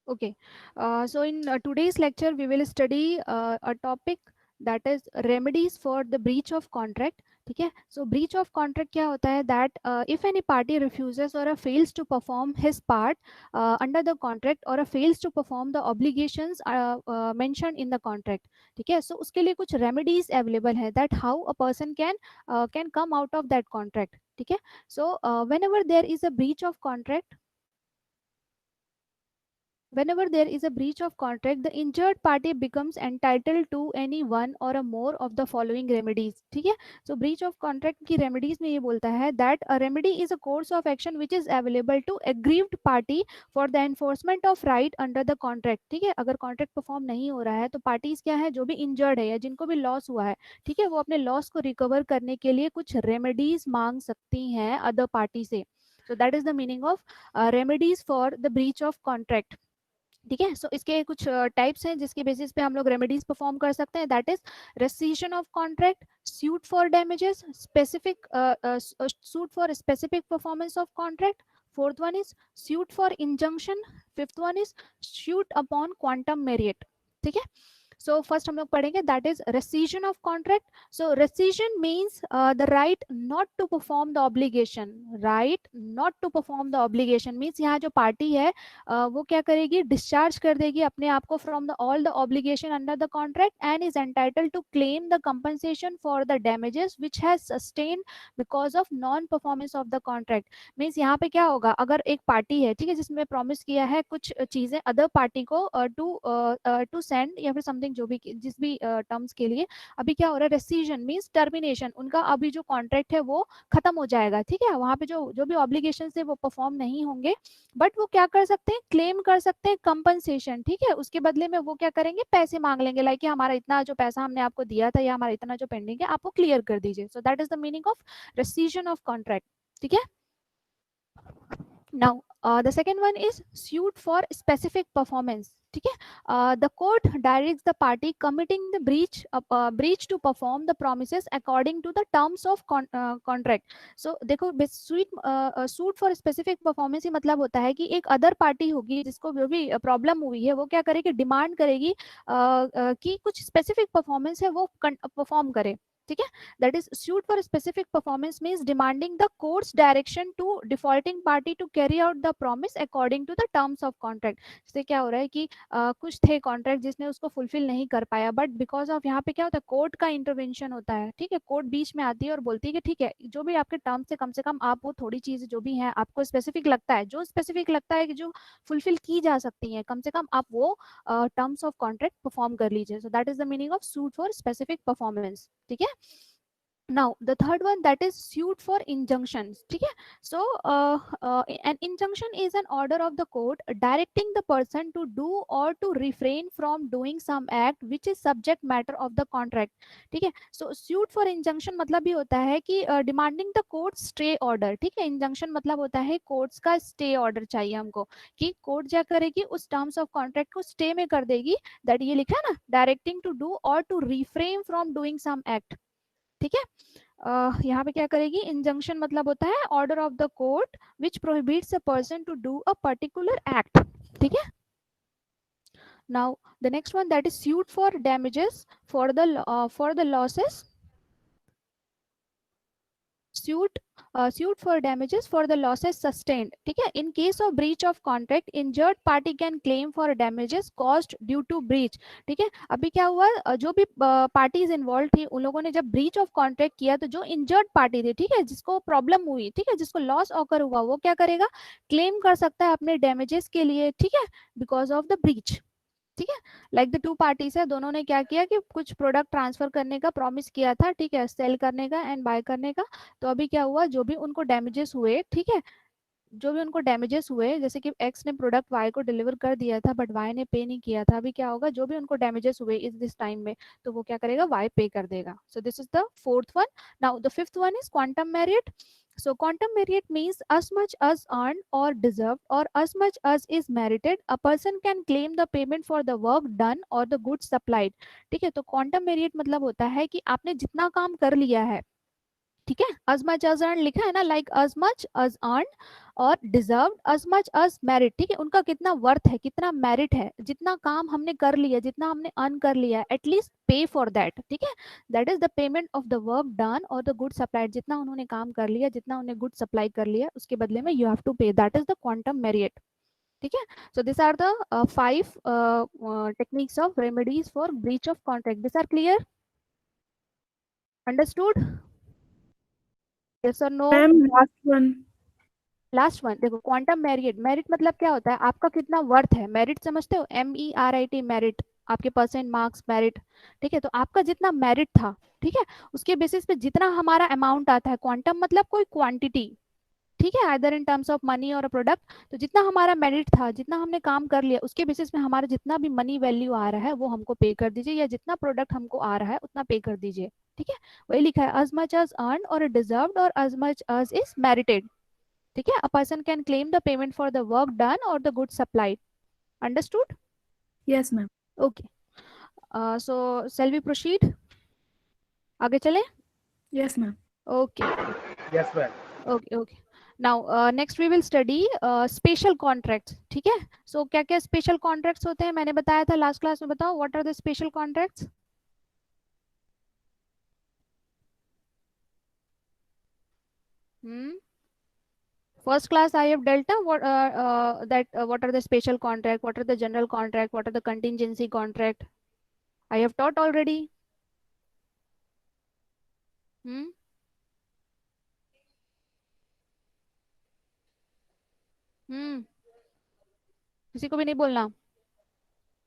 Okay. So in today's lecture, we will study a topic that is remedies for the breach of contract. ठीक है. So breach of contract क्या होता है, that if any party refuses or fails to perform his part under the contract or fails to perform the obligations mentioned in the contract. ठीक है. So उसके लिए कुछ remedies available है, that how a person can come out of that contract. ठीक है. So whenever there is a breach of contract, whenever there is a breach of contract, the injured party becomes entitled to any one or a more of the following remedies. ठीक है. So breach of contract की remedies में ये बोलता है that a remedy is a course of action which is available to aggrieved party for the enforcement of right under the contract. ठीक है. अगर contract perform नहीं हो रहा है तो parties क्या है, जो भी injured है या जिनको भी loss हुआ है, ठीक है, वो अपने loss को recover करने के लिए कुछ remedies मांग सकती हैं other party से. So that is the meaning of remedies for the breach of contract. ठीक है. सो इसके कुछ टाइप्स हैं जिसके बेसिस पे हम लोग रेमेडीज परफॉर्म कर सकते हैं. That is rescission of contract, suit for damages, specific suit for specific performance of contract. Fourth one is suit for injunction. Fifth one is suit upon quantum merit. ठीक है. सो first हम लोग पढ़ेंगे that is rescission of contract. So rescission means the right not to perform the obligation. Right not to perform the obligation means यहाँ जो party है वो क्या करेगी, डिस्चार्ज कर देगी अपने आप को from the all the obligation under the contract and is entitled to claim the compensation for the damages which has sustain because of non performance of the contract. Means यहाँ पे क्या होगा, अगर एक पार्टी है, ठीक है, जिसमें प्रॉमिस किया है कुछ चीजें अदर पार्टी को टू सेंड या फिर समथिंग, जो भी जिस भी टर्म्स के लिए, अभी क्या हो रहा है, रेसिजन मीन्स टर्मिनेशन. उनका अभी जो कॉन्ट्रैक्ट है वो खत्म हो जाएगा. ठीक है. वहां पे जो जो भी ऑब्लिगेशन है वो परफॉर्म नहीं होंगे, बट वो क्या कर सकते हैं, क्लेम कर सकते हैं कंपनसेशन. ठीक है. उसके बदले में वो क्या करेंगे, पैसे मांग लेंगे, लाइक कि हमारा इतना जो पैसा हमने आपको दिया था या हमारा इतना जो पेंडिंग है आपको क्लियर कर दीजिए. So that is the meaning of rescission of contract. ठीक है. Now, the second one is suit for specific performance. ठीक है. The court directs the party committing the breach to perform the promises according to the terms of contract. So देखो, suit for specific performance ही मतलब होता है कि एक other party होगी जिसको जो भी प्रॉब्लम हुई है वो क्या करेगी, डिमांड करेगी कि कुछ स्पेसिफिक परफॉर्मेंस है वो परफॉर्म करे. ठीक है. That is suit for specific performance means demanding the courts direction to defaulting party to carry out the promise according to the terms of contract. इससे क्या हो रहा है कि कुछ थे कॉन्ट्रैक्ट जिसने उसको फुलफिल नहीं कर पाया, बट बिकॉज ऑफ यहाँ पे क्या होता है, कोर्ट का इंटरवेंशन होता है. ठीक है. कोर्ट बीच में आती है और बोलती है कि ठीक है, जो भी आपके टर्म्स से कम आप वो थोड़ी चीज जो भी है आपको स्पेसिफिक लगता है, जो स्पेसिफिक लगता है कि जो फुलफिल की जा सकती है, कम से कम आप वो टर्म्स ऑफ कॉन्ट्रैक्ट परफॉर्म कर लीजिए. सो that is the meaning of suit for specific performance. ठीक है. Now the third one, that is suit for injunctions. ठीक है. So an injunction is an order of the court directing the person to do or to refrain from doing some act which is subject matter of the contract. ठीक है. So suit for injunction मतलब ये होता है कि demanding the court stay order. ठीक है. injunction मतलब होता है कोर्ट्स का stay order चाहिए हमको, कि कोर्ट क्या करेगी, उस टर्म्स ऑफ कॉन्ट्रैक्ट को स्टे में कर देगी. दैट ये लिखा है ना, डायरेक्टिंग टू डू और to refrain from doing some act. ठीक है. यहाँ पे क्या करेगी, इंजंक्शन मतलब होता है order of the court which prohibits a person to do a particular act. ठीक है. Now the next one, that is suit for damages for the losses. suit suit for damages for the losses sustained. ठीक है. In case of breach of contract, injured party can claim for damages caused due to breach. ठीक है. अभी क्या हुआ, जो भी parties involve थी उन लोगों ने जब ब्रीच ऑफ कॉन्ट्रैक्ट किया तो जो इंजर्ड पार्टी थी, ठीक है, जिसको प्रॉब्लम हुई, ठीक है, जिसको लॉस ऑकर हुआ, वो क्या करेगा, क्लेम कर सकता है अपने डैमेजेस के लिए. ठीक है. Because of the breach. ठीक है. लाइक द टू पार्टीज है, दोनों ने क्या किया कि कुछ प्रोडक्ट ट्रांसफर करने का प्रॉमिस किया था, ठीक है, सेल करने का एंड बाय करने का. तो अभी क्या हुआ, जो भी उनको डैमेजेस हुए, ठीक है, जो भी उनको डैमेजेस हुए, जैसे कि एक्स ने प्रोडक्ट वाई को डिलीवर कर दिया था बट वाई ने पे नहीं किया था, अभी क्या होगा, जो भी उनको डैमेजेस हुए इस दिस टाइम में, तो वो क्या करेगा, वाई पे कर देगा. सो this is the fourth one. Now the fifth one is quantum merit. So quantum merit means as much as earned or deserved or as much as is merited, a person can claim the payment for the work done or the goods supplied. ठीक है. तो quantum merit मतलब होता है कि आपने जितना काम कर लिया है, ठीक है, as much as earned लिखा है ना, like as much as earned और deserved as much as merit। ठीक है, उनका कितना वर्थ है, कितना मेरिट है, जितना काम हमने कर लिया, जितना हमने अर्न कर लिया है, एटलीस्ट पे फॉर दैट। ठीक है, that is the payment of the work done और द गुड सप्लाइड। जितना उन्होंने काम कर लिया, जितना उन्हें गुड सप्लाई कर लिया, उसके बदले में you have to pay, that is the quantum merit. ठीक है, so this are the 5 techniques of remedies for breach of contract. This are clear, understood, yes और no? Ma'am last one. Last one देखो, quantum merit. Merit मतलब क्या होता है, आपका कितना वर्थ है। मेरिट समझते हो, MERIT, मेरिट, आपके परसेंट मार्क्स मेरिट। ठीक है, तो आपका जितना मेरिट था, ठीक है, उसके बेसिस पे जितना हमारा अमाउंट आता है। क्वांटम मतलब कोई क्वांटिटी, ठीक है, either in terms of money और प्रोडक्ट। तो जितना हमारा मेरिट था, जितना हमने काम कर लिया, उसके बेसिस पे हमारा जितना भी मनी वैल्यू आ रहा है वो हमको पे कर दीजिए, या जितना प्रोडक्ट हमको आ रहा है उतना पे कर दीजिए। ठीक है, वही लिखा है, as much as earned और डिजर्व्ड और as much as is merited। ठीक है, a person can claim the payment for the work done or the goods supplied। Understood? Yes ma'am. Okay, so shall we proceed, आगे चले? Yes ma'am. Okay, Yes, ma'am. okay, okay। Now next we will study special contracts। ठीक है, so क्या क्या special contracts होते हैं, मैंने बताया था लास्ट क्लास में, बताओ what are the special contracts? First class I have dealt what are the special contract, what are the general contract, what are the contingency contract, I have taught already। hmm हम्म किसी को भी नहीं बोलना,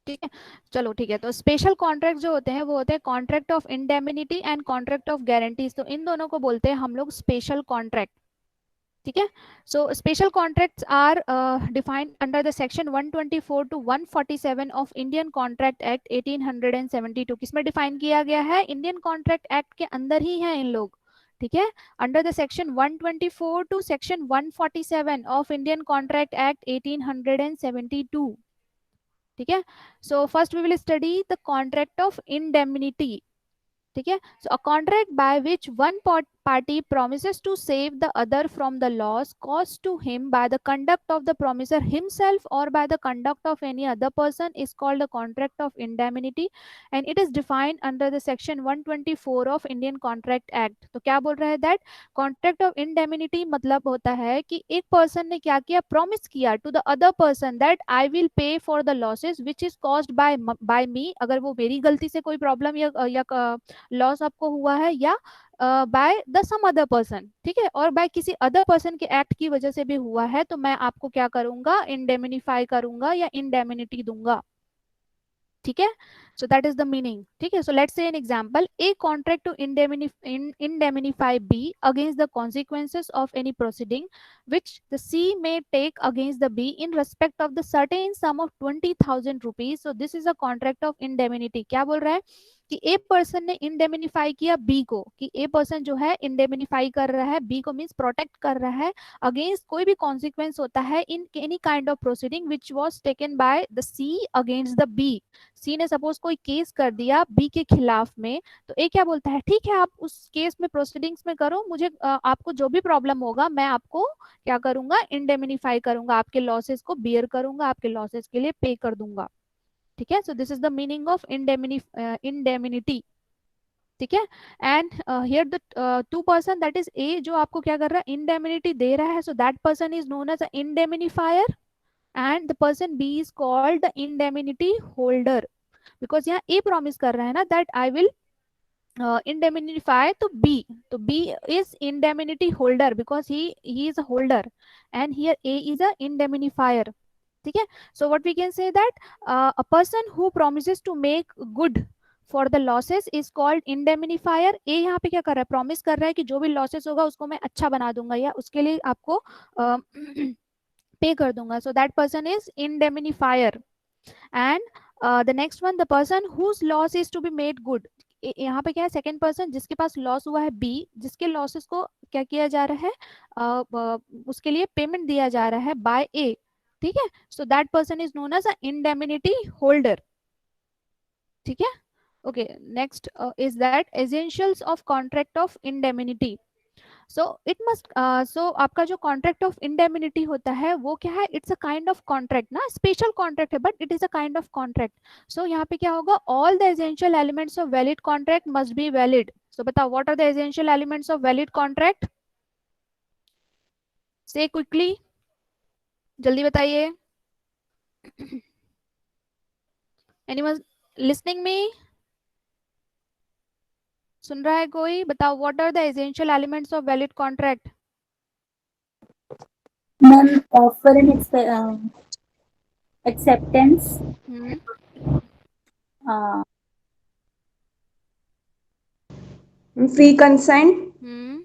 ठीक है? चलो ठीक है, तो स्पेशल कॉन्ट्रैक्ट जो होते हैं वो होते हैं contract of indemnity and contract of guarantees. तो इन दोनों को बोलते हैं हम लोग स्पेशल कॉन्ट्रैक्ट। ठीक है, so special contracts are defined under the section 124 to 147 of Indian contract act 1872। किसमें डिफाइन किया गया है? इंडियन कॉन्ट्रैक्ट एक्ट के अंदर ही है इन लोग। ठीक है, under the section 124 to section 147 of Indian contract act 1872। ठीक है, सो first we will study the contract of indemnity. ठीक है, so a contract by which one party promises to save the other from the loss caused to him by the conduct of the promiser himself or by the conduct of any other person is called a contract of indemnity, and it is defined under the section 124 of Indian Contract Act। तो क्या बोल रहा है that contract of indemnity मतलब होता है कि एक पर्सन ने क्या किया, प्रॉमिस किया to the other person that I will pay for the losses which is caused by me. अगर वो मेरी गलती से कोई प्रॉब्लम या लॉस आपको हुआ है, या by the some other person, ठीक है, और बाय किसी अदर पर्सन के एक्ट की वजह से भी हुआ है, तो मैं आपको क्या करूंगा, इंडेमिनिफाई करूंगा या इंडेमिनिटी दूंगा। ठीक है, so that is the meaning। ठीक है, so let's say an example, a contract to indemnify B against the consequences of any proceeding which the C may take against the B in respect of the certain sum of 20,000 rupees। so this is a contract of indemnity। क्या बोल रहा है कि a person ने इंडेमिनिफाई किया B को, कि a person जो है इंडेमिनिफाई कर रहा है बी को, मीन्स प्रोटेक्ट कर रहा है अगेंस्ट कोई भी कॉन्सिक्वेंस होता है in any kind of proceeding which was taken by the C against the B. C ने सपोज कोई केस कर दिया बी के खिलाफ में, तो ए क्या बोलता है, ठीक है आप उस केस में प्रोसीडिंग्स में करो, मुझे आपको जो भी प्रॉब्लम होगा मैं आपको क्या करूंगा, इंडेमिनिफाई करूंगा, आपके लॉसेस को बियर करूंगा, आपके लॉसेस के लिए पे कर दूंगा। ठीक है, so this is the meaning of indemnity. ठीक है, and here the two person that is ए जो आपको क्या कर रहा है, इंडेमिनिटी दे रहा है, so that person is known as a indemnifier and the person B is called the indemnity holder. Because यहाँ ए प्रॉमिस कर रहा है ना दैट आई विल indemnify तो B is indemnity holder because he is a holder, and here A is a indemnifier। ठीक है, so what we can say that a person who promises to make good for the losses is called indemnifier। A यहाँ पे क्या कर रहा है, promise कर रहा है कि जो भी लॉसेस होगा उसको मैं अच्छा बना दूंगा या उसके लिए आपको पे कर दूंगा, so that person is indemnifier। and the next one, the person whose loss is to be made good। यहाँ पे क्या है, सेकेंड पर्सन जिसके पास लॉस हुआ है बी, जिसके लॉसेस को क्या किया जा रहा है, उसके लिए पेमेंट दिया जा रहा है बाय ए। ठीक है, so that person is known as a indemnity holder. ठीक है, okay, next is that essentials of contract of indemnity. So it must so आपका जो कॉन्ट्रैक्ट ऑफ इंडेमिनिटी होता है वो क्या है, it's a kind of contract ना, स्पेशल कॉन्ट्रैक्ट है but it is a kind of contract. So यहाँ पे क्या होगा, all the essential elements of valid contract must be valid. So बताओ what are the essential elements of valid contract, say quickly, जल्दी बताइए. Anyone listening me, सुन रहा है कोई, बताओ what are the essential elements of valid contract. Ma'am, offer an acceptance, hmm. uh, free consent, hmm.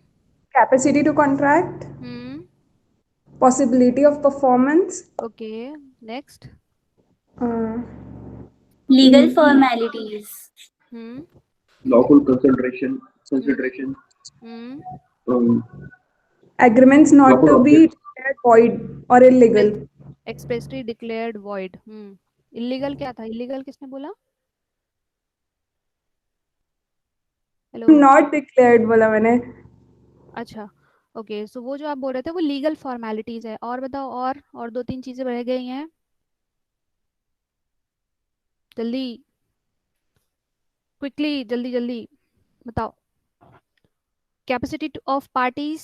capacity to contract, hmm. possibility of performance, okay, next. uh, legal formalities, hmm. lawful consideration, hmm. um, agreements not lawful to be objects, declared void or illegal. Expressly declared void. Illegal क्या था, illegal किसने बोला, hello. Not declared बोला मैंने. अच्छा, okay. सो वो जो आप बोल रहे थे वो लीगल फॉर्मेलिटीज है. और बताओ, और दो तीन चीजें रह गई हैं, जल्दी, क्विकली, जल्दी जल्दी बताओ. Capacity of parties,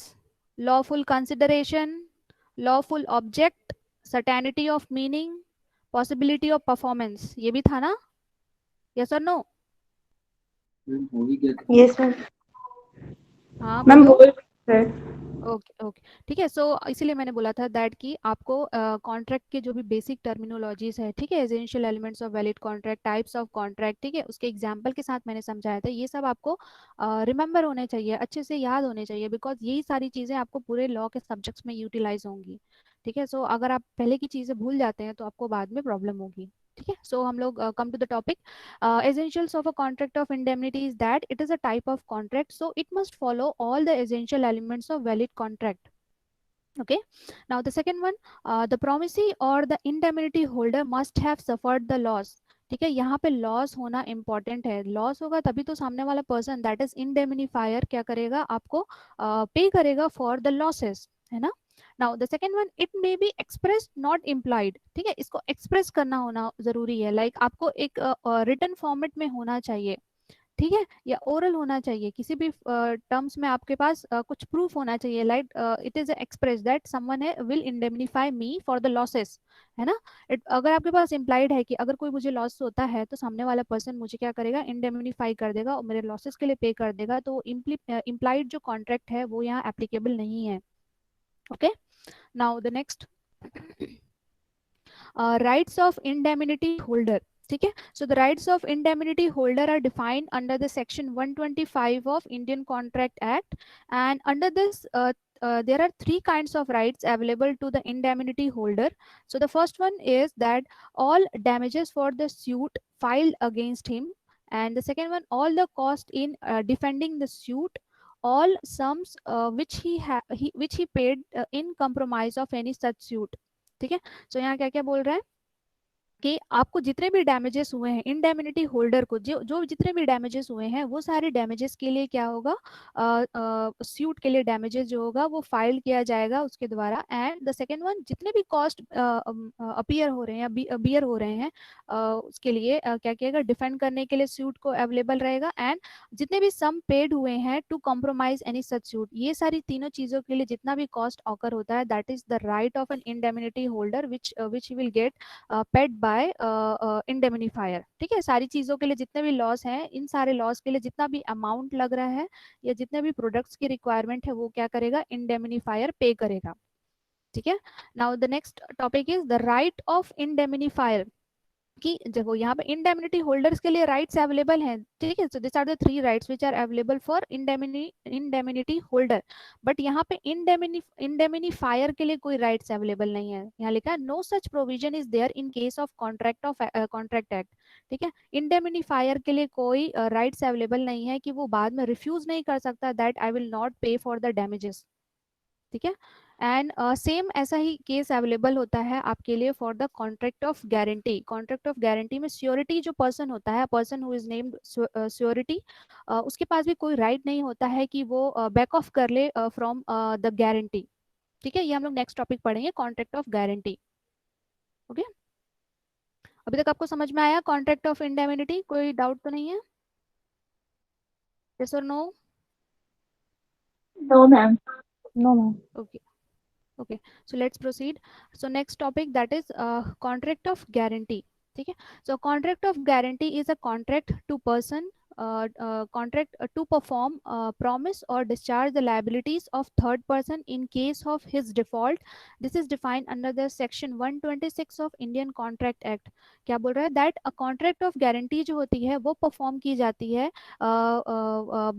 lawful consideration, lawful object, certainty of meaning, possibility of performance, ये भी था ना, यस और नो. हो ही गया था. Yes ma'am. हाँ मैम बोलो. बोल रहे. ओके ओके, ठीक है. सो इसीलिए मैंने बोला था दैट कि आपको कॉन्ट्रैक्ट के जो भी बेसिक टर्मिनोलॉजीज है, ठीक है, essential elements of valid contract, types of contract, ठीक है, उसके एग्जांपल के साथ मैंने समझाया था. ये सब आपको रिमेंबर होने चाहिए, अच्छे से याद होने चाहिए, बिकॉज यही सारी चीज़ें आपको पूरे लॉ के सब्जेक्ट्स में यूटिलाइज होंगी. ठीक है. सो अगर आप पहले की चीज़ें भूल जाते हैं तो आपको बाद में प्रॉब्लम होगी. ठीक है. सो हम लोग come to the topic. Essentials of a contract of indemnity is that it is a type of contract, so it must follow all the essential elements of valid contract. Okay. Now the second one, the promisee or the indemnity holder must have suffered the loss. ठीक है, यहाँ पे loss होना important है. Loss होगा तभी तो सामने वाला पर्सन, दैट इज इंडेमिनिफायर, क्या करेगा, आपको पे करेगा फॉर द लॉसेस, है ना. Now the second one, it may be express not implied. ठीक है, इसको एक्सप्रेस करना होना जरूरी है, लाइक आपको एक रिटन फॉर्मेट में होना चाहिए. ठीक है, या ओरल होना चाहिए, किसी भी टर्म्स में आपके पास कुछ प्रूफ होना चाहिए, like it is express that someone है will indemnify me for the losses, है ना. अगर आपके पास इम्प्लाइड है कि अगर कोई मुझे लॉस होता है तो सामने वाला पर्सन मुझे क्या करेगा, इंडेमनीफाई कर देगा और मेरे लॉसेस के लिए पे कर देगा, तो इम्प्लाइड जो कॉन्ट्रैक्ट है वो यहाँ एप्लीकेबल नहीं है. Okay. Now the next, rights of indemnity holder. ठीक है. So the rights of indemnity holder are defined under the section 125 of Indian contract act, and under this there are three kinds of rights available to the indemnity holder. So the first one is that all damages for the suit filed against him, and the second one, all the cost in defending the suit, all sums which he paid in compromise of any such suit. ठीक है. So यहाँ क्या क्या बोल रहा है कि आपको जितने भी डैमेजेस हुए हैं, इंडेमिनिटी होल्डर को जो जो जितने भी डैमेजेस हुए हैं वो सारे डैमेजेस के लिए क्या होगा, सूट के लिए डैमेजेस जो होगा वो फाइल किया जाएगा उसके द्वारा. एंड द सेकेंड वन, जितने भी कॉस्ट अपीयर हो रहे हैं या बियर हो रहे हैं उसके लिए क्या किएगा, डिफेंड करने के लिए सूट को अवेलेबल रहेगा. एंड जितने भी सम पेड हुए हैं to compromise any such suit, ये सारी तीनों चीजों के लिए जितना भी कॉस्ट ऑकर होता है, that is the right of an indemnity holder which will get paid by indemnifier. ठीक है, सारी चीज़ों के लिए जितने भी लॉस हैं, इन सारे लॉस के लिए जितना भी अमाउंट लग रहा है या जितने भी प्रोडक्ट्स की रिक्वायरमेंट है वो क्या करेगा, इंडेमिनिफायर पे करेगा. ठीक है. Now the next topic is the right of indemnifier, कि देखो यहाँ पे इंडेमिनिटी होल्डर्स के लिए राइट्स अवेलेबल हैं. ठीक है. So this are the three rights which are available for indemnity holder, but यहाँ पे इंडेमिनिफायर के लिए कोई राइट्स अवेलेबल नहीं है. यहाँ लिखा है no such provision is there in case of contract act. ठीक है. इंडेमिनिफायर के लिए कोई राइट्स अवेलेबल नहीं है कि वो बाद में रिफ्यूज नहीं कर सकता दैट आई विल नॉट पे फॉर द डैमेजेस. ठीक है. एंड सेम ऐसा ही केस अवेलेबल होता है आपके लिए for the contract of guarantee. Contract of guarantee में श्योरिटी जो पर्सन होता है, person who is named surety, उसके पास भी कोई राइट नहीं होता है कि वो बैक ऑफ कर ले फ्रॉम द गारंटी। ठीक है, ये हम लोग नेक्स्ट टॉपिक पढ़ेंगे, कॉन्ट्रैक्ट ऑफ गारंटी। ओके, अभी तक आपको समझ में आया कॉन्ट्रैक्ट ऑफ इंडेमिनिटी? कोई डाउट तो नहीं है? यस और no? No, ma'am. No, ma'am. Okay. Okay, so let's proceed. So next topic, that is contract of guarantee. ठीक है, so contract of guarantee is a contract to person contract to perform promise or discharge the liabilities of third person in case of his default. This is defined under the section 126 of Indian Contract Act. क्या बोल रहा है? that a contract of guarantee जो होती है वो perform की जाती है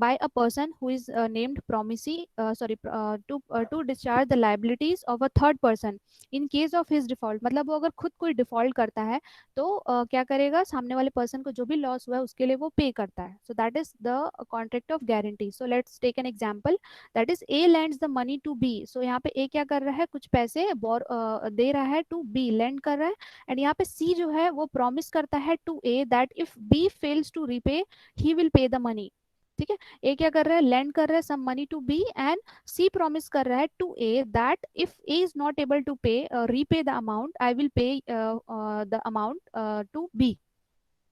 by a person who is named promisee to discharge the liabilities of a third person in case of his default. मतलब वो अगर खुद कोई डिफॉल्ट करता है तो क्या करेगा, सामने वाले पर्सन को जो भी लॉस हुआ है उसके लिए वो पे करता है. So that is the contract of guarantee. So let's take an example, that is A lends the money to B. So यहाँ पे ए क्या कर रहा है, कुछ पैसे दे रहा है टू बी, लेंड कर रहा है. एंड यहाँ पे सी जो है वो प्रॉमिस करता है to A that if B fails to repay he will pay the money. ठीक है, ए क्या कर रहा है, लेंड कर रहा है some money to B and C promise कर रहा है to A that if A is not able to pay repay the amount I will pay the amount to B.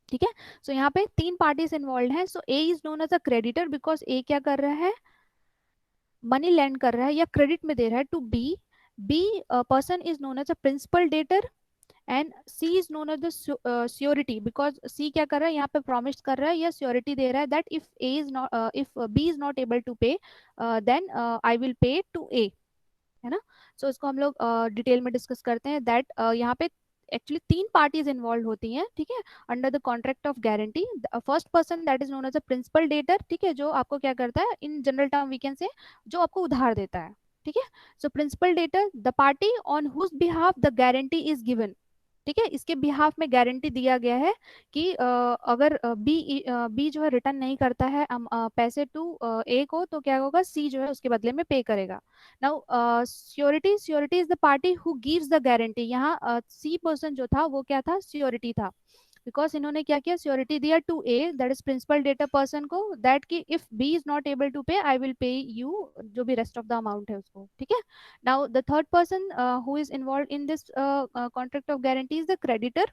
ठीक है, सो यहाँ पे तीन पार्टीज इन्वॉल्व हैं. So A is known as a creditor because A क्या कर रहा है, मनी लैंड कर रहा है या क्रेडिट में दे रहा है to B. B person is known as a principal debtor and C is known as the surety because C क्या कर रहा है, यहाँ पे प्रॉमिस कर रहा है या श्योरिटी दे रहा है that if A is not if B is not able to pay then I will pay to A. है ना, सो इसको हम लोग डिटेल में डिस्कस करते हैं. दैट यहाँ पे एक्चुअली तीन पार्टीज इन्वॉल्व होती हैं. ठीक है, under the contract of guarantee. First person that is known as a principal debtor. ठीक है, जो आपको क्या करता है, in general term we can say जो आपको उधार देता है. ठीक है, so principal debtor the party on whose behalf the guarantee is given. ठीक है, इसके बिहाफ में गारंटी दिया गया है कि अगर बी जो है रिटर्न नहीं करता है पैसे टू ए को तो क्या होगा, सी जो है उसके बदले में पे करेगा. Now surety is the party who gives the guarantee. यहाँ सी पर्सन जो था वो क्या था, श्योरिटी था. बिकॉज इन्होंने क्या किया, श्योरिटी दिया to A that is principal debtor person को दैट कि if B is not able to pay I will पे यू जो भी रेस्ट ऑफ द अमाउंट है उसको. ठीक है, now the third person who is involve in this contract of guarantee is the creditor.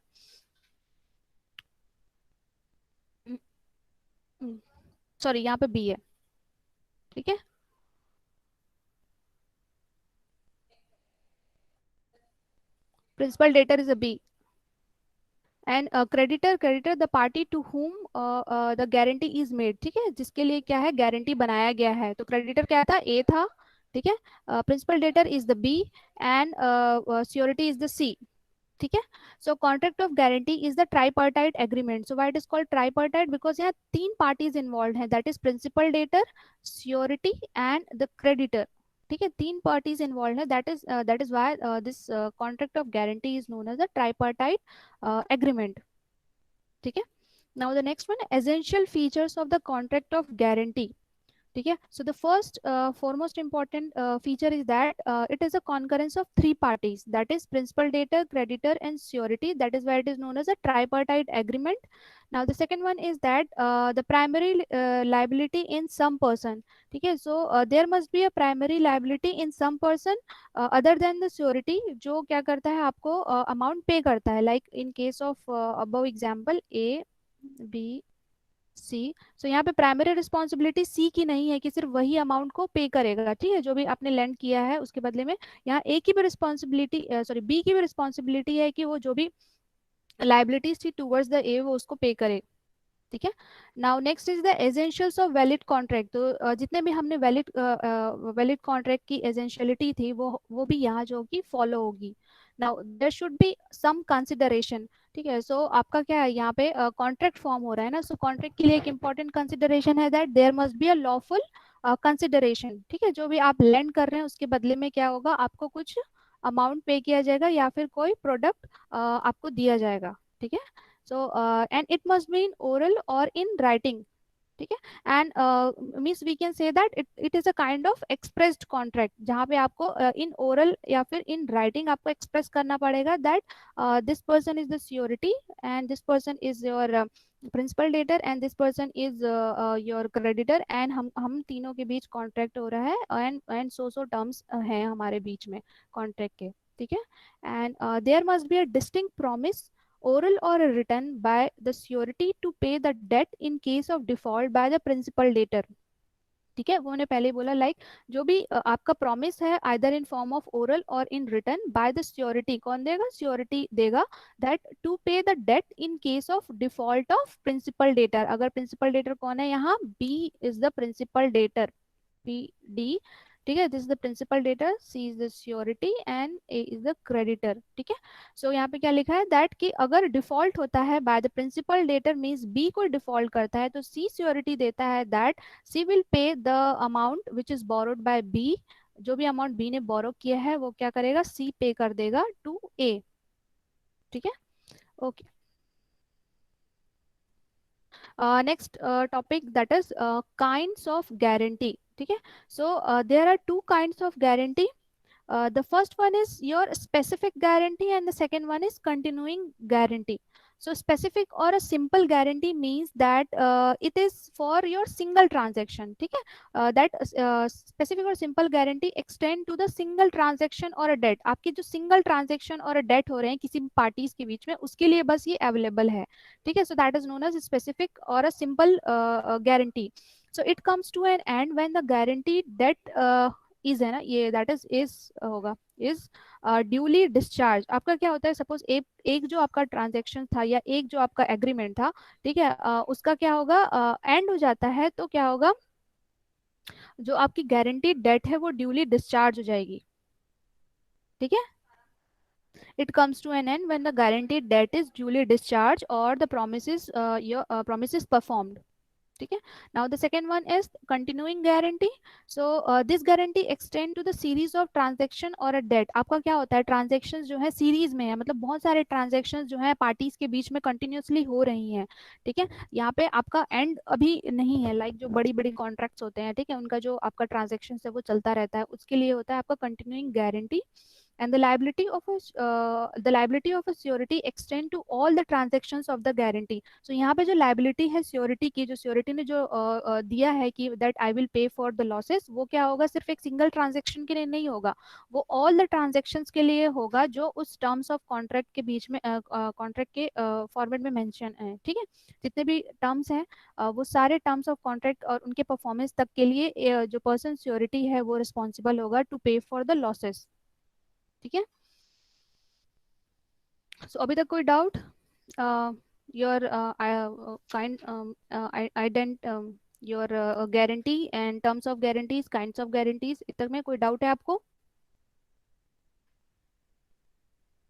Sorry, यहाँ पे बी है. ठीक है, principal debtor is a B and creditor the party to whom the guarantee is made. ठीक है, जिसके लिए क्या है, गारंटी बनाया गया है. तो क्रेडिटर क्या था, ए था. ठीक है, principal debtor is the B and surety is the C. ठीक है, so contract of guarantee is the tripartite agreement. So why it is called tripartite, because यहाँ तीन पार्टीज इन्वॉल्व हैं, that is principal debtor, surety and the creditor. ठीक है, तीन parties involve है, that is why this contract of guarantee is known as a tripartite agreement. ठीक है, now the next one, essential features of the contract of guarantee. ठीक है, so the first foremost important feature is that it is a concurrence of three parties, that is principal debtor, creditor and surety. That is why it is known as a tripartite agreement. Now the second one is that the primary liability in some person. ठीक है, so there must be a primary liability in some person other than the surety, जो क्या करता है, आपको amount pay करता है. Like in case of above example A, B, सी. सो यहाँ पे प्राइमरी रिस्पॉन्सिबिलिटी सी की नहीं है कि सिर्फ वही अमाउंट को पे करेगा. ठीक है, जो भी आपने लेंड किया है उसके बदले में. यहाँ ए की भी रिस्पॉन्सिबिलिटी बी की भी रिस्पॉन्सिबिलिटी है कि वो जो भी लाइबिलिटीज थी टूवर्ड्स द ए वो उसको पे करे. ठीक है, now next is the essentials of valid contract. तो जितने भी हमने वैलिड कॉन्ट्रैक्ट की एसेंशियलिटी थी वो भी यहाँ जो होगी फॉलो होगी. Now there should be some consideration. ठीक है, सो आपका क्या है, यहाँ पे कॉन्ट्रैक्ट फॉर्म हो रहा है ना. सो कॉन्ट्रैक्ट के लिए एक इंपॉर्टेंट कंसिडरेशन है that there must be a lawful consideration. ठीक है, जो भी आप लेंड कर रहे हैं उसके बदले में क्या होगा, आपको कुछ अमाउंट पे किया जाएगा या फिर कोई प्रोडक्ट आपको दिया जाएगा. ठीक है, so and it must be in oral or in writing. ठीक है। And means we can say that it is a kind of expressed contract, जहाँ पे आपको इन ओरल या फिर इन राइटिंग आपको एक्सप्रेस करना पड़ेगा that this person is the surety and this person is your principal debtor and this person is your creditor, and हम तीनों के बीच कॉन्ट्रैक्ट हो रहा है एंड सो टर्म्स हैं हमारे बीच में कॉन्ट्रैक्ट के। ठीक है। And there must be a distinct promise, oral or written, by the surety to pay the debt in case of default by the principal debtor। ठीक है, वो मैंने पहले ही बोला लाइक जो भी आपका प्रॉमिस है either in form of oral और in written by the surety, कौन देगा? श्योरिटी देगा, that to pay the debt in case of default of principal debtor. अगर प्रिंसिपल डेटर कौन है यहाँ? B is the principal debtor, P D. ठीक है, this is the principal debtor, C is the surety and A is the creditor. ठीक है। So यहाँ पे क्या लिखा है दैट कि अगर डिफॉल्ट होता है by the principal debtor means B को डिफॉल्ट करता है, तो सी श्योरिटी देता है that C will pay the amount which is borrowed by B. जो भी अमाउंट बी ने बोरो किया है वो क्या करेगा? सी पे कर देगा टू ए। ठीक है, okay. Next topic that is kinds of guarantee. ठीक है, so there are two kinds of guarantee. The first one is your specific guarantee and the second one is continuing guarantee. So specific or a simple guarantee means that it is for your single transaction. ठीक है, that specific or simple guarantee extend to the single transaction or a debt. आपकी जो single transaction और a debt हो रहे हैं किसी भी parties के बीच में, उसके लिए बस ये available है। ठीक है, so that is known as specific or a simple guarantee. So it comes to an end when the guaranteed debt is है ना, ये दैट इज होगा इज ड्यूली डिस्चार्ज। आपका क्या होता है? सपोज एक जो आपका ट्रांजेक्शन था या एक जो आपका एग्रीमेंट था, ठीक है, उसका क्या होगा? एंड हो जाता है तो क्या होगा? जो आपकी गारंटीड डेट है वो ड्यूली डिस्चार्ज हो जाएगी। ठीक है, it comes to an end when the guaranteed debt is duly discharged or the promises your promises performed. ठीक है। Now the second one is continuing guarantee. So this guarantee extend to the series of transaction और a date. आपका क्या होता है? Transaction जो है series में है, मतलब बहुत सारे ट्रांजेक्शन जो है पार्टीज के बीच में कंटिन्यूसली हो रही हैं। ठीक है, यहाँ पे आपका एंड अभी नहीं है, लाइक जो बड़ी बड़ी कॉन्ट्रैक्ट्स होते हैं, ठीक है, उनका जो आपका ट्रांजेक्शन है वो चलता रहता है, उसके लिए होता है आपका continuing guarantee. And the liability of a surety extend to all the transactions of the guarantee. So यहाँ पे जो liability है surety की, जो surety ने जो दिया है कि that I will pay for the losses, वो क्या होगा? सिर्फ एक single transaction के लिए नहीं होगा, वो all the transactions के लिए होगा जो उस terms of contract के बीच में contract के format में mention है। ठीक है, जितने भी terms हैं वो सारे terms of contract और उनके performance तक के लिए जो person surety है वो responsible होगा to pay for the losses। ठीक है, सो अभी तक कोई doubt? Your kind identify your guarantee and terms of guarantees, kinds of guarantees, इस तक में कोई डाउट है आपको?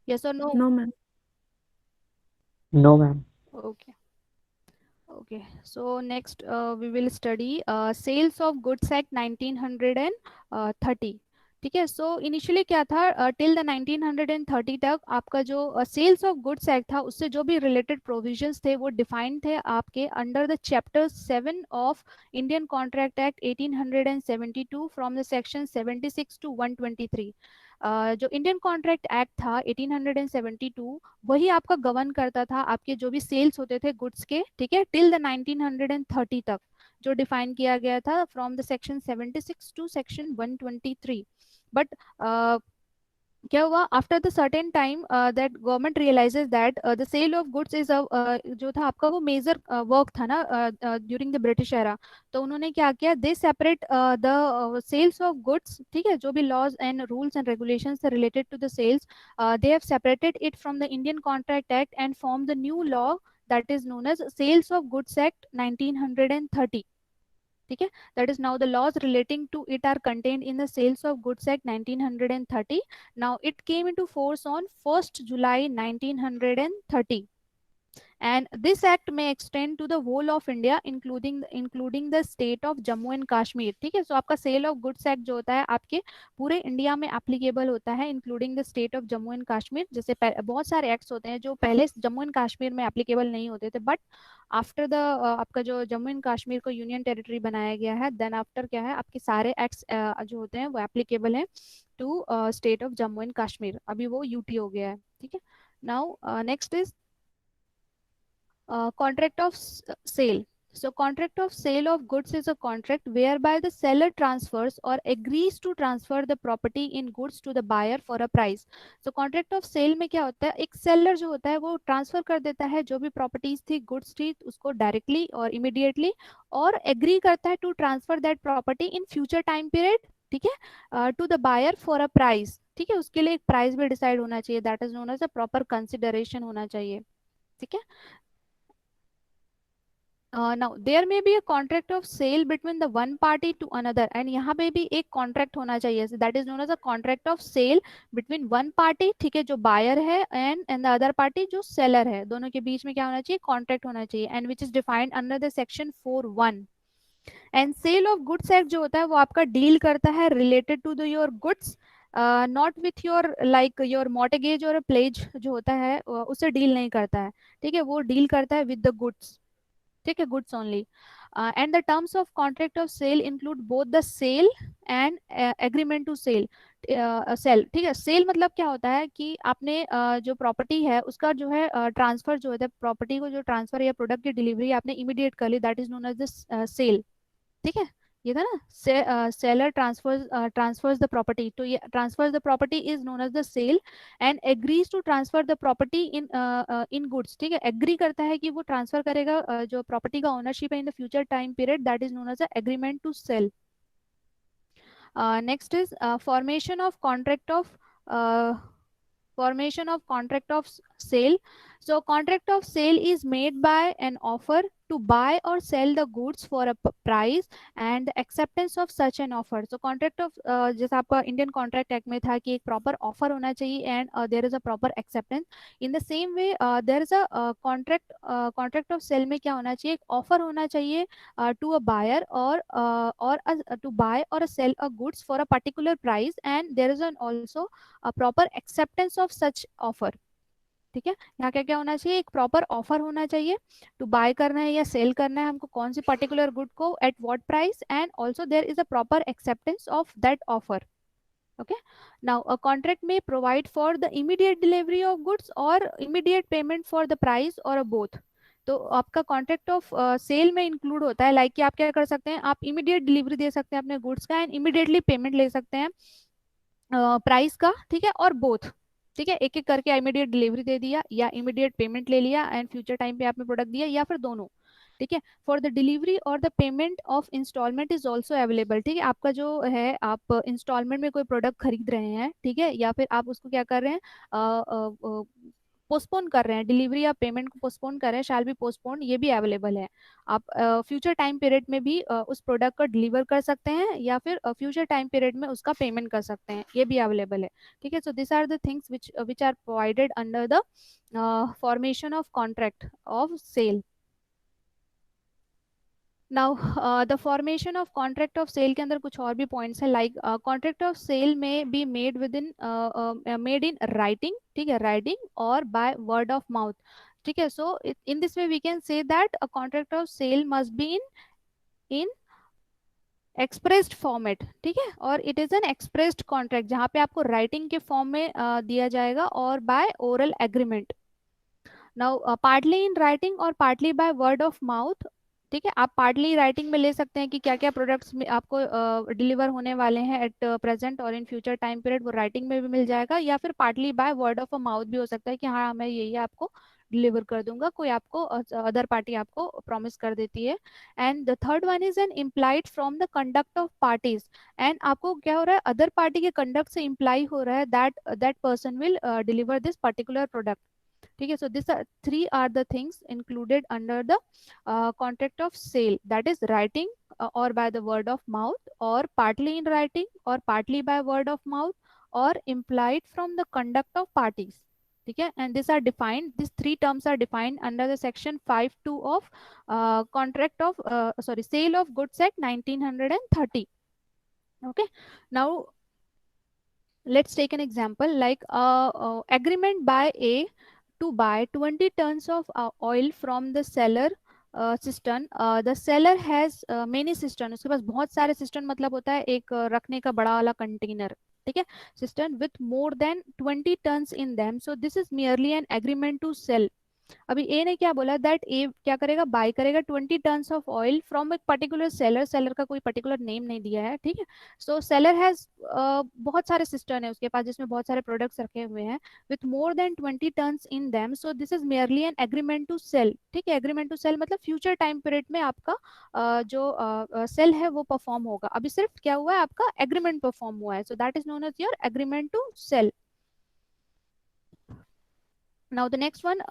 यस और no? No, ma'am. No, ma'am. Okay okay, so next we will study sales of goods act 1930। ठीक है, so initially क्या था? टिल द 1930 तक आपका जो सेल्स ऑफ गुड्स एक्ट था उससे जो भी रिलेटेड प्रोविजंस थे वो डिफाइंड थे आपके under the chapter 7 of Indian contract act 1872 from the section 76 to 123। जो इंडियन कॉन्ट्रैक्ट एक्ट था 1872 वही आपका गवर्न करता था आपके जो भी सेल्स होते थे गुड्स के। ठीक है, टिल द 1930 तक जो डिफाइन किया गया था from the section 76 to section 123। But क्या हुआ? After the certain time that government realises that the sale of goods is जो था आपका वो मेजर वर्क था ना ड्यूरिंग द ब्रिटिश एरा। तो उन्होंने क्या किया? They separate the sales of goods. ठीक है, जो भी laws and rules and regulations related to the sales, they have separated it from the Indian contract act and form the new law that is known as sales of goods act 1930। ठीक है, that is now the laws relating to it are contained in the Sales of Goods Act 1930. Now it came into force on 1st July 1930 and this act may extend to the whole of India including the state of Jammu and Kashmir. ठीक है, so आपका cell of goods act जो होता है आपके पूरे India में applicable होता है including the state of Jammu and Kashmir. जैसे बहुत सारे एक्ट्स होते हैं जो पहले जम्मू एंड कश्मीर में एप्लीकेबल नहीं होते थे, बट आफ्टर द आपका जो जम्मू एंड कश्मीर को यूनियन टेरिटरी बनाया गया है, देन आफ्टर क्या है आपके सारे एक्ट्स जो होते हैं वो एप्लीकेबल हैं to state of Jammu and Kashmir. अभी वो यूटी हो गया है. ठीक है, now next is contract of sale. So contract of sale of goods is a contract whereby the seller transfers or agrees to transfer the property in goods to the buyer for a price. So contract of sale में क्या होता है, एक seller जो होता है वो transfer कर देता है जो भी प्रॉपर्टीज थी, गुड्स थी, उसको डायरेक्टली और इमीडिएटली, और एग्री करता है to transfer that property in future time period. ठीक है, to the buyer for a price. ठीक है, उसके लिए एक प्राइस भी डिसाइड होना चाहिए, that is known as a proper consideration होना चाहिए. ठीक है, now there may be a contract of sale between the one party to another, and यहाँ पे भी एक contract होना चाहिए, so that is known as a contract of sale between one party, ठीक है, जो buyer है, and the other party जो seller है. दोनों के बीच में क्या होना चाहिए, contract होना चाहिए, and which is defined under the section 4(1). and sale of goods act जो होता है वो आपका डील करता है related to the your goods, not with your like your mortgage और प्लेज जो होता है उससे डील नहीं करता है. ठीक है, वो डील करता है विद द गुड्स. ठीक है, goods only. And the terms of contract of sale include both the sale and agreement to sale. Sale, ठीक है, सेल मतलब क्या होता है कि आपने जो प्रॉपर्टी है उसका जो है ट्रांसफर जो होता है, प्रॉपर्टी को जो ट्रांसफर या प्रोडक्ट की डिलीवरी आपने इमीडिएट कर ली, that is known as the sale. ठीक है, ये था ना, सेलर ट्रांसफर्स द प्रॉपर्टी, तो ये transfers the property is known as the sale, and agrees to transfer the property in goods. ठीक है, एग्री करता है कि वो ट्रांसफर करेगा जो प्रॉपर्टी का ओनरशिप है in the future time period, that is known as the agreement to sale. Next is formation of contract of formation of contract of sale. So contract of sale is made by an offer to buy or sell the goods for a price and the acceptance of such an offer. So contract of जैसा आपका Indian contract act में था कि एक proper offer होना चाहिए and there is a proper acceptance. In the same way there is a contract of sale में क्या होना चाहिए, एक ऑफर होना चाहिए टू अ बायर और टू बाय और sale a goods for a particular price, and there is an also a proper acceptance of such offer. ठीक है, यहाँ क्या क्या होना चाहिए, एक प्रॉपर ऑफर होना चाहिए टू बाय करना है या सेल करना है हमको कौन सी पर्टिकुलर गुड को at what price, and also there is a proper acceptance of that offer. okay, now a contract may provide for the immediate delivery of goods or immediate payment for the price or a both. तो आपका contract of sale में include होता है like कि आप क्या कर सकते हैं, आप इमीडिएट डिलीवरी दे सकते हैं अपने गुड्स का एंड इमीडिएटली पेमेंट ले सकते हैं प्राइस का. ठीक है, और बोथ. ठीक है, एक एक करके इमीडिएट डिलीवरी दे दिया या इमीडिएट पेमेंट ले लिया एंड फ्यूचर टाइम पे आपने प्रोडक्ट दिया, या फिर दोनों. ठीक है, फॉर द डिलीवरी और the payment of installment is also available. ठीक है, आपका जो है आप इंस्टॉलमेंट में कोई प्रोडक्ट खरीद रहे हैं, ठीक है, या फिर आप उसको क्या कर रहे हैं, पोस्टपोन कर रहे हैं, डिलीवरी या पेमेंट को पोस्टपोन कर रहे हैं, शैल बी पोस्टपोन, ये भी अवेलेबल है. आप फ्यूचर टाइम पीरियड में भी उस प्रोडक्ट को डिलीवर कर सकते हैं या फिर फ्यूचर टाइम पीरियड में उसका पेमेंट कर सकते हैं, ये भी अवेलेबल है. ठीक है, so this are the things which are provided under the formation of contract of sale. Now the formation of contract of sale के अंदर कुछ और भी पॉइंट्स हैं, लाइक कॉन्ट्रैक्ट ऑफ सेल में be made within made in writing. ठीक है, writing और बाय वर्ड ऑफ माउथ. ठीक है, so in this way we can say that a contract of sale must be in expressed format. ठीक है, और it is an expressed contract जहाँ पे आपको राइटिंग के फॉर्म में दिया जाएगा और by oral agreement. Now partly in writing और partly by word of mouth. ठीक है, आप पार्टली राइटिंग में ले सकते हैं कि क्या क्या प्रोडक्ट्स में आपको डिलीवर होने वाले हैं एट प्रेजेंट और इन फ्यूचर टाइम पीरियड, वो राइटिंग में भी मिल जाएगा, या फिर partly by word of a mouth भी हो सकता है कि हाँ मैं ये आपको डिलीवर कर दूंगा, कोई आपको अदर पार्टी आपको प्रॉमिस कर देती है. And the third one is an implied from the conduct of parties. And आपको क्या हो रहा है, अदर पार्टी के कंडक्ट से इम्प्लाई हो रहा है that person will deliver this particular product. ठीक है, so these are three are the things included under the contract of sale, that is writing or by the word of mouth, or partly in writing or partly by word of mouth, or implied from the conduct of parties. ठीक है, and this are defined, this three terms are defined under the section 5(2) of contract of sorry sale of goods act 1930. Okay, now let's take an example like agreement by A to buy 20 tons of oil from the seller cistern. The seller has many cistern, उसके पास बहुत सारे cistern मतलब होता है एक रखने का बड़ा वाला कंटेनर, ठीक है, cistern with more than 20 tons in them. So this is merely an agreement to sell. अभी ए ने क्या बोला, दैट ए क्या करेगा, बाय करेगा 20 टन्स ऑफ ऑयल फ्रॉम एक पर्टिकुलर सेलर, सेलर का कोई पर्टिकुलर नेम नहीं दिया है, ठीक है. सो सेलर हैज बहुत सारे सिस्टम है उसके पास जिसमें बहुत सारे प्रोडक्ट्स रखे हुए हैं with more than 20 tons in them. So this is merely an agreement to sale, ठीक है. एग्रीमेंट टू सेल मतलब फ्यूचर टाइम पीरियड में आपका जो सेल है वो परफॉर्म होगा. अभी सिर्फ क्या हुआ है, आपका एग्रीमेंट परफॉर्म हुआ है. So that is known as your agreement to sale. Now the next one,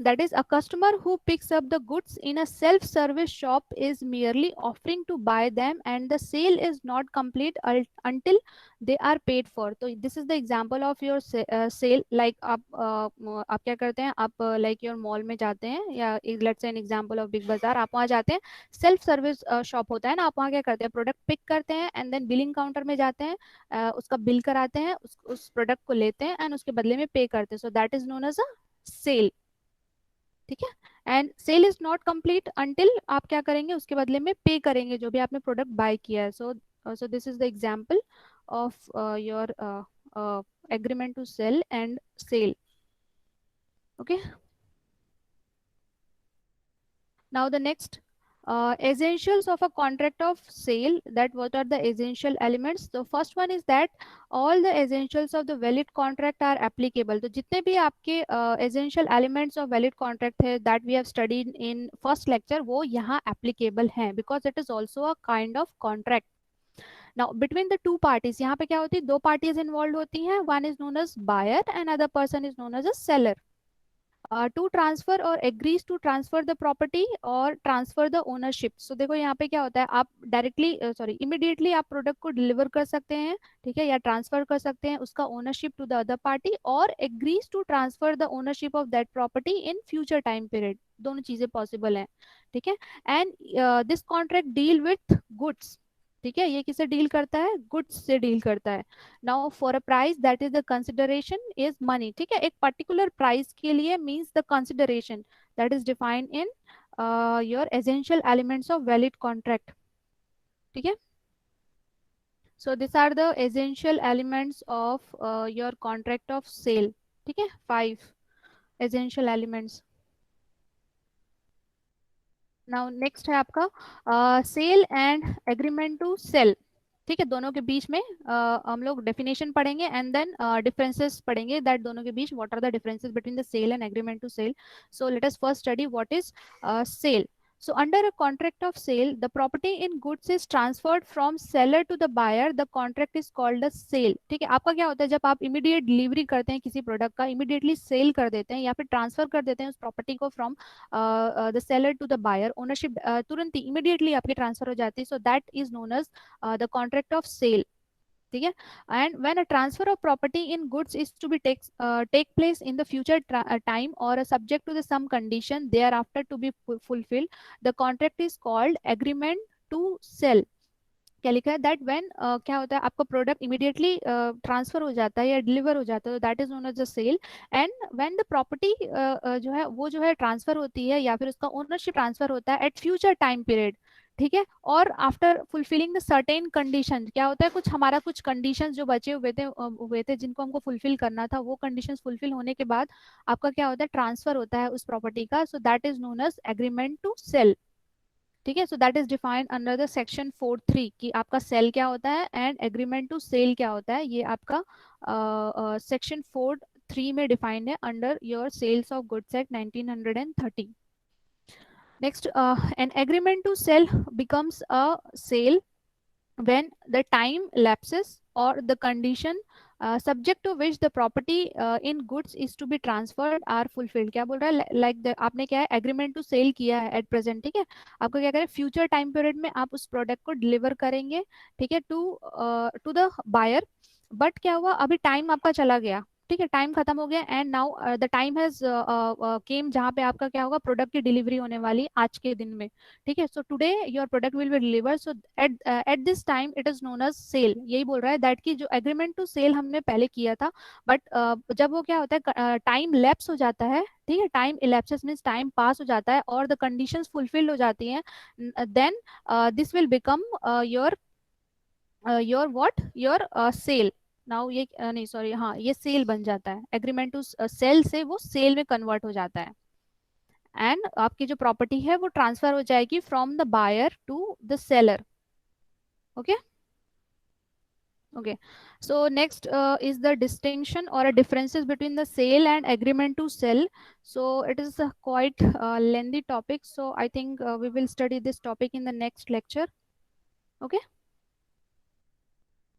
that is a customer who picks up the goods in a self-service shop is merely offering to buy them and the sale is not complete until they are paid for. So this is the example of your sale. Like आप क्या करते हैं, आप like your mall में जाते हैं या let's say an example of big bazaar, आप वहाँ जाते हैं, सेल्फ सर्विस शॉप होता है ना, आप वहाँ क्या करते हैं, प्रोडक्ट पिक करते हैं एंड देन बिलिंग काउंटर में जाते हैं, उसका बिल कराते हैं, उस प्रोडक्ट को लेते हैं एंड उसके बदले में पे करते हैं. So that is known as a sale, ठीक है. And sale is not complete until आप क्या करेंगे, उसके बदले में पे करेंगे जो भी आपने प्रोडक्ट बाय किया है. So this is the example of your agreement to sale and sale. Okay, now the next essentials of a contract of sale, that what are the essential elements. The first one is that all the essentials of the valid contract are applicable. तो जितने भी आपके essential elements of valid contract है that we have studied in first lecture वो यहाँ applicable हैं because it is also a kind of contract. Now between the two parties, यहाँ पे क्या होती है, दो parties involved होती हैं, one is known as buyer and other person is known as a seller. To transfer और agrees to transfer the property और ट्रांसफर द ओनरशिप. सो देखो यहाँ पे क्या होता है, आप डायरेक्टली सॉरी इमीडिएटली आप प्रोडक्ट को डिलीवर कर सकते हैं, ठीक है, या ट्रांसफर कर सकते हैं उसका ownership to the other party और agrees to transfer the ownership of that property in future time period. दोनों चीजें पॉसिबल हैं, ठीक है. And this contract deal with goods, ठीक है, ये किससे डील करता है, गुड्स से डील करता है. Now for a price that is the consideration is money, ठीक है, एक पर्टिकुलर प्राइस के लिए means the consideration that is defined in your essential elements of valid contract, ठीक है. So this are the essential elements of your contract of sale, ठीक है, 5 essential elements. Now next है आपका sale and agreement to sale, ठीक है. दोनों के बीच में हम लोग डेफिनेशन पढ़ेंगे एंड देन डिफरेंसेस पढ़ेंगे दैट दोनों के बीच what are the differences between the sale and agreement to sale. So let us first study what is sale. So under a contract of sale, the property in goods is transferred from seller to the buyer. The contract is called a sale. ठीक है, आपका क्या होता है, जब आप immediate delivery करते हैं किसी प्रोडक्ट का, इमीडिएटली सेल कर देते हैं या फिर ट्रांसफर कर देते हैं उस प्रॉपर्टी को from the seller to the buyer, ownership तुरंत ही इमीडिएटली आपकी ट्रांसफर हो जाती है. So that is known as the contract of sale, ठीक है. And when a transfer of property in goods is to be take place in the future time और subject to the some condition thereafter to be fulfilled, the contract is called agreement to sale. क्या लिखा है, that when क्या होता है, आपका product immediately transfer हो जाता है या डिलीवर हो जाता है, that is known as a sale. And when the property जो है वो जो है ट्रांसफर होती है या फिर उसका ओनरशिप ट्रांसफर होता है एट फ्यूचर टाइम पीरियड, ठीक है, और after fulfilling the certain condition. क्या होता है, कुछ हमारा कुछ कंडीशंस जो बचे हुए थे जिनको हमको फुलफिल करना था, वो कंडीशंस फुलफिल होने के बाद आपका क्या होता है, ट्रांसफर होता है उस प्रॉपर्टी का. So that is known as agreement to sale, ठीक है. So that is defined under the section 4(3) कि आपका सेल क्या होता है एंड एग्रीमेंट टू सेल क्या होता है. ये आपका सेक्शन 4(3) में डिफाइंड है under your sales of goods act 1930. Next, an agreement to sell becomes a sale when the time lapses or the condition subject to which the property in goods is to be transferred are fulfilled. क्या बोल रहा है, like आपने क्या है, agreement to cell किया है at present, ठीक है, आपको क्या करें, फ्यूचर टाइम पीरियड में आप उस प्रोडक्ट को डिलीवर करेंगे, ठीक है, टू द बायर. बट क्या हुआ, अभी टाइम आपका चला गया, ठीक है, टाइम खत्म हो गया and now the time has came, जहाँ पे आपका क्या होगा, प्रोडक्ट की डिलीवरी होने वाली आज के दिन में। ठीक है, so today your product will be delivered, so at this time it is known as sale. यही बोल रहा है दैट की जो एग्रीमेंट टू सेल हमने पहले किया था, बट जब वो क्या होता है, टाइम लैप्स हो जाता है, ठीक है, टाइम इलेप्सिस मीन्स टाइम पास हो जाता है और द कंडीशंस फुलफिल हो जाती हैं, then this will become your what, your sale. Now ये नहीं सॉरी, हाँ ये सेल बन जाता है, एग्रीमेंट टू सेल से वो सेल में कन्वर्ट हो जाता है एंड आपकी जो प्रॉपर्टी है वो ट्रांसफर हो जाएगी from the buyer to the seller. Okay okay, so next is the distinction or a differences between the sale and agreement to sell. So it is a quite lengthy topic, so I think we will study this topic in the next lecture. Okay.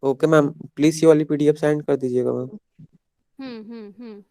Okay ma'am, please ये वाली PDF send कर दीजिएगा ma'am. हम्म।